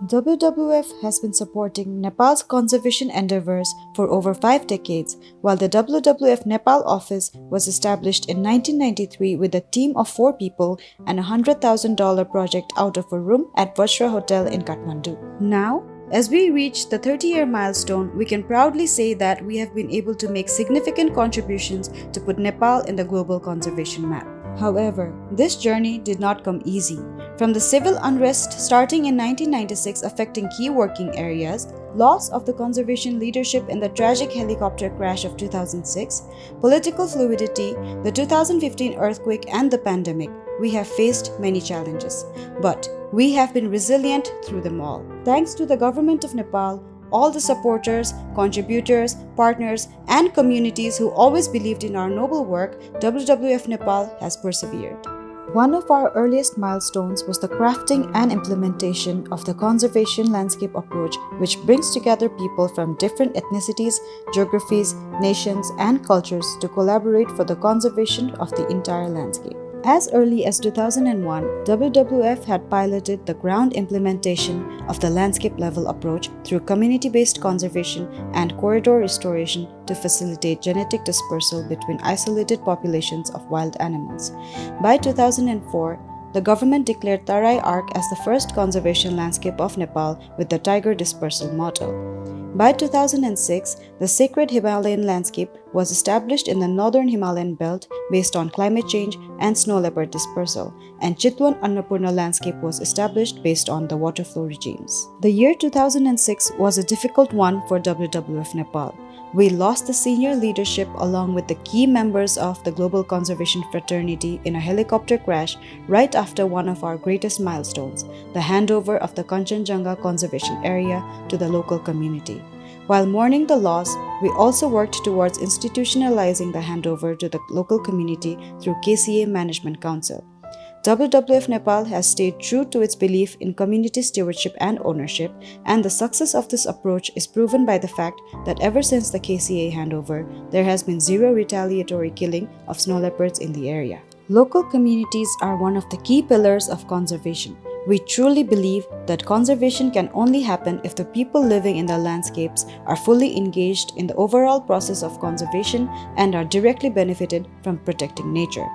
WWF has been supporting Nepal's conservation endeavors for over 5 decades, while the WWF Nepal Office was established in 1993 with a team of 4 people and a $100,000 project out of a room at Vajra Hotel in Kathmandu. Now, as we reach the 30-year milestone, we can proudly say that we have been able to make significant contributions to put Nepal in the global conservation map. However, this journey did not come easy. From the civil unrest starting in 1996 affecting key working areas, loss of the conservation leadership in the tragic helicopter crash of 2006, political fluidity, the 2015 earthquake and the pandemic, we have faced many challenges. But we have been resilient through them all. Thanks to the government of Nepal, all the supporters, contributors, partners, and communities who always believed in our noble work, WWF Nepal has persevered. One of our earliest milestones was the crafting and implementation of the conservation landscape approach, which brings together people from different ethnicities, geographies, nations, and cultures to collaborate for the conservation of the entire landscape. As early as 2001, WWF had piloted the ground implementation of the landscape level approach through community-based conservation and corridor restoration to facilitate genetic dispersal between isolated populations of wild animals. By 2004, the government declared Tarai Arc as the first conservation landscape of Nepal with the tiger dispersal model. By 2006, the sacred Himalayan landscape was established in the northern Himalayan belt based on climate change and snow leopard dispersal, and Chitwan Annapurna landscape was established based on the water flow regimes. The year 2006 was a difficult one for WWF Nepal. We lost the senior leadership along with the key members of the Global Conservation Fraternity in a helicopter crash right after one of our greatest milestones, the handover of the Kanchenjunga Conservation Area to the local community. While mourning the loss, we also worked towards institutionalizing the handover to the local community through KCA Management Council. WWF Nepal has stayed true to its belief in community stewardship and ownership, and the success of this approach is proven by the fact that ever since the KCA handover, there has been zero retaliatory killing of snow leopards in the area. Local communities are one of the key pillars of conservation. We truly believe that conservation can only happen if the people living in the landscapes are fully engaged in the overall process of conservation and are directly benefited from protecting nature.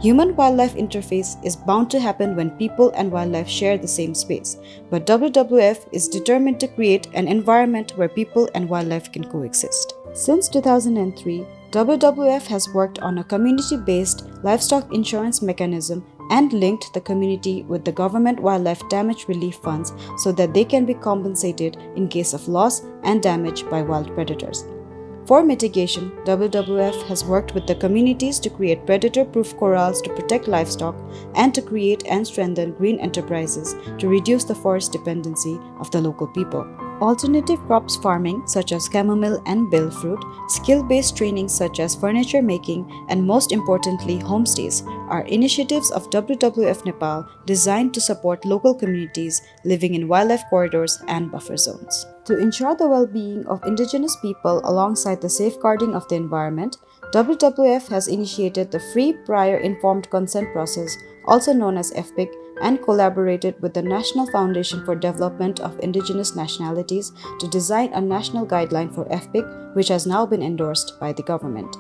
Human-wildlife interface is bound to happen when people and wildlife share the same space, but WWF is determined to create an environment where people and wildlife can coexist. Since 2003, WWF has worked on a community-based livestock insurance mechanism and linked the community with the government wildlife damage relief funds so that they can be compensated in case of loss and damage by wild predators. For mitigation, WWF has worked with the communities to create predator-proof corrals to protect livestock and to create and strengthen green enterprises to reduce the forest dependency of the local people. Alternative crops farming such as chamomile and bill fruit, skill-based training such as furniture making, and most importantly homestays are initiatives of WWF Nepal designed to support local communities living in wildlife corridors and buffer zones. To ensure the well-being of indigenous people alongside the safeguarding of the environment, WWF has initiated the Free Prior Informed Consent process, also known as FPIC, and collaborated with the National Foundation for Development of Indigenous Nationalities to design a national guideline for FPIC, which has now been endorsed by the government.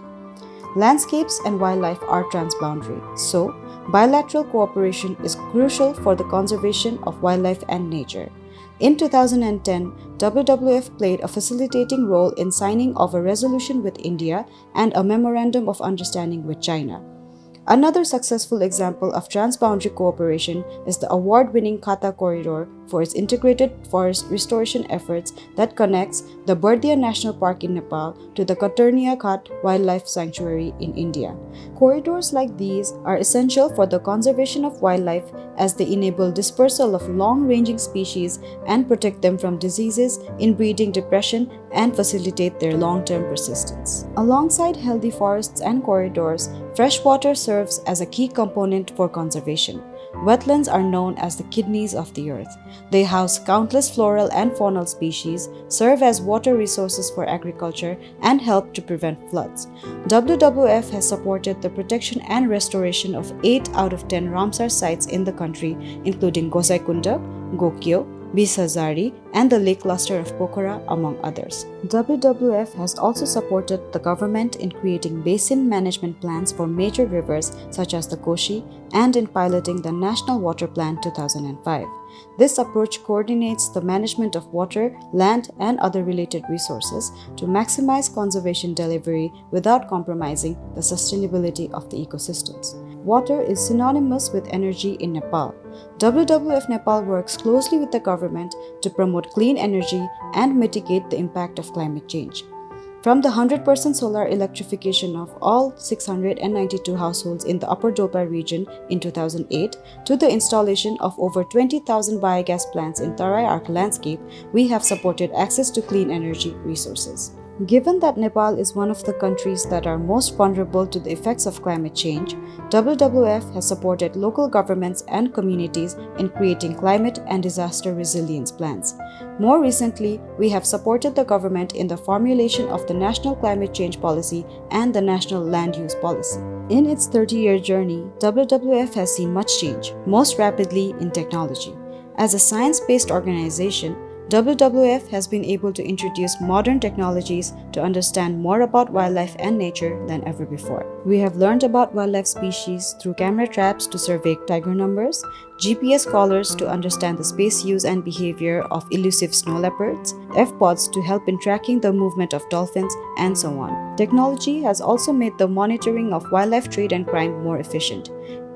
Landscapes and wildlife are transboundary, so bilateral cooperation is crucial for the conservation of wildlife and nature. In 2010, WWF played a facilitating role in signing of a resolution with India and a memorandum of understanding with China. Another successful example of transboundary cooperation is the award-winning Khata Corridor for its integrated forest restoration efforts that connects the Bardia National Park in Nepal to the Katarnia Ghat Wildlife Sanctuary in India. Corridors like these are essential for the conservation of wildlife as they enable dispersal of long-ranging species and protect them from diseases, inbreeding, depression, and facilitate their long-term persistence. Alongside healthy forests and corridors, freshwater serves as a key component for conservation. Wetlands are known as the kidneys of the earth. They house countless floral and faunal species, serve as water resources for agriculture, and help to prevent floods. WWF has supported the protection and restoration of 8 out of 10 Ramsar sites in the country, including Gosaikunda, Gokyo, Bisazari, and the lake cluster of Pokhara, among others. WWF has also supported the government in creating basin management plans for major rivers such as the Koshi and in piloting the National Water Plan 2005. This approach coordinates the management of water, land, and other related resources to maximize conservation delivery without compromising the sustainability of the ecosystems. Water is synonymous with energy in Nepal. WWF Nepal works closely with the government to promote clean energy and mitigate the impact of climate change. From the 100% solar electrification of all 692 households in the Upper Dolpa region in 2008 to the installation of over 20,000 biogas plants in Tarai Arc landscape, we have supported access to clean energy resources. Given that Nepal is one of the countries that are most vulnerable to the effects of climate change, WWF has supported local governments and communities in creating climate and disaster resilience plans. More recently, we have supported the government in the formulation of the National Climate Change Policy and the National Land Use Policy. In its 30-year journey, WWF has seen much change, most rapidly in technology. As a science-based organization, WWF has been able to introduce modern technologies to understand more about wildlife and nature than ever before. We have learned about wildlife species through camera traps to survey tiger numbers, GPS collars to understand the space use and behavior of elusive snow leopards, F-pods to help in tracking the movement of dolphins, and so on. Technology has also made the monitoring of wildlife trade and crime more efficient.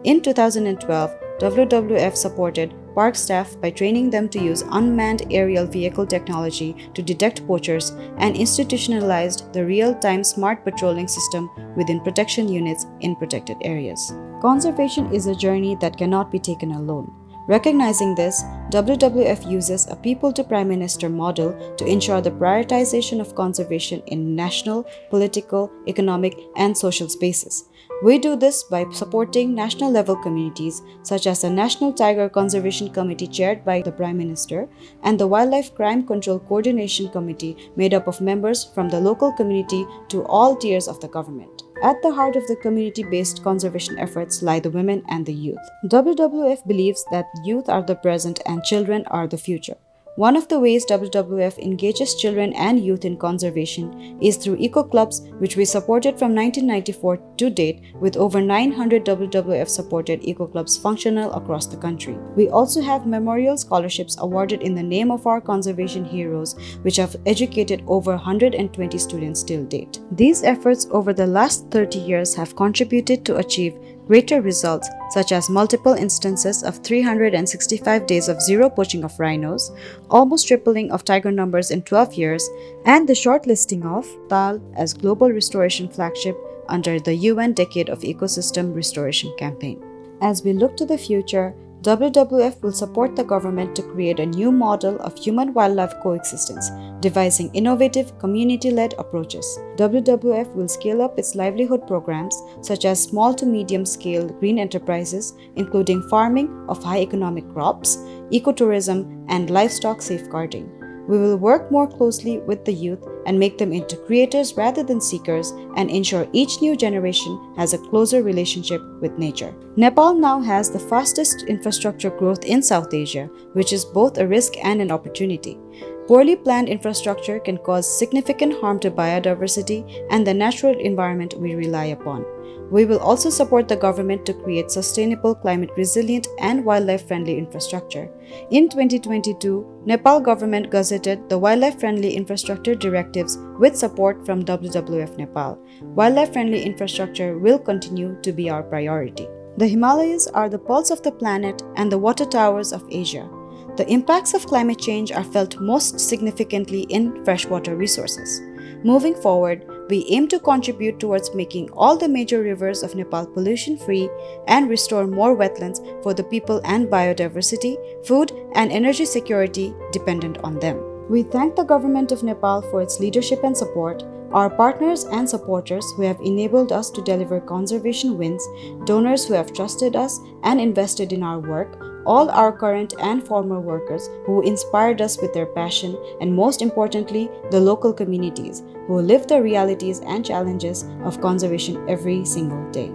In 2012, WWF supported park staff by training them to use unmanned aerial vehicle technology to detect poachers and institutionalized the real-time smart patrolling system within protection units in protected areas. Conservation is a journey that cannot be taken alone. Recognizing this, WWF uses a people-to-prime minister model to ensure the prioritization of conservation in national, political, economic, and social spaces. We do this by supporting national-level communities such as the National Tiger Conservation Committee chaired by the Prime Minister and the Wildlife Crime Control Coordination Committee made up of members from the local community to all tiers of the government. At the heart of the community-based conservation efforts lie the women and the youth. WWF believes that youth are the present and children are the future. One of the ways WWF engages children and youth in conservation is through eco-clubs, which we supported from 1994 to date, with over 900 WWF-supported eco-clubs functional across the country. We also have memorial scholarships awarded in the name of our conservation heroes, which have educated over 120 students till date. These efforts over the last 30 years have contributed to achieve greater results, such as multiple instances of 365 days of zero poaching of rhinos, almost tripling of tiger numbers in 12 years, and the shortlisting of Tal as Global Restoration Flagship under the UN Decade of Ecosystem Restoration campaign. As we look to the future, WWF will support the government to create a new model of human-wildlife coexistence, devising innovative, community-led approaches. WWF will scale up its livelihood programs, such as small to medium-scale green enterprises, including farming of high economic crops, ecotourism, and livestock safeguarding. We will work more closely with the youth and make them into creators rather than seekers and ensure each new generation has a closer relationship with nature. Nepal now has the fastest infrastructure growth in South Asia, which is both a risk and an opportunity. Poorly planned infrastructure can cause significant harm to biodiversity and the natural environment we rely upon. We will also support the government to create sustainable, climate-resilient, and wildlife-friendly infrastructure. In 2022, Nepal government gazetted the Wildlife-Friendly Infrastructure Directives with support from WWF Nepal. Wildlife-friendly infrastructure will continue to be our priority. The Himalayas are the pulse of the planet and the water towers of Asia. The impacts of climate change are felt most significantly in freshwater resources. Moving forward, we aim to contribute towards making all the major rivers of Nepal pollution-free and restore more wetlands for the people and biodiversity, food, and energy security dependent on them. We thank the government of Nepal for its leadership and support, our partners and supporters who have enabled us to deliver conservation wins, donors who have trusted us and invested in our work, all our current and former workers who inspired us with their passion, and most importantly, the local communities who live the realities and challenges of conservation every single day.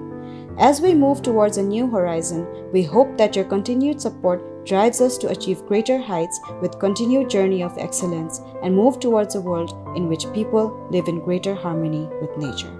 As we move towards a new horizon, we hope that your continued support drives us to achieve greater heights with continued journey of excellence and move towards a world in which people live in greater harmony with nature.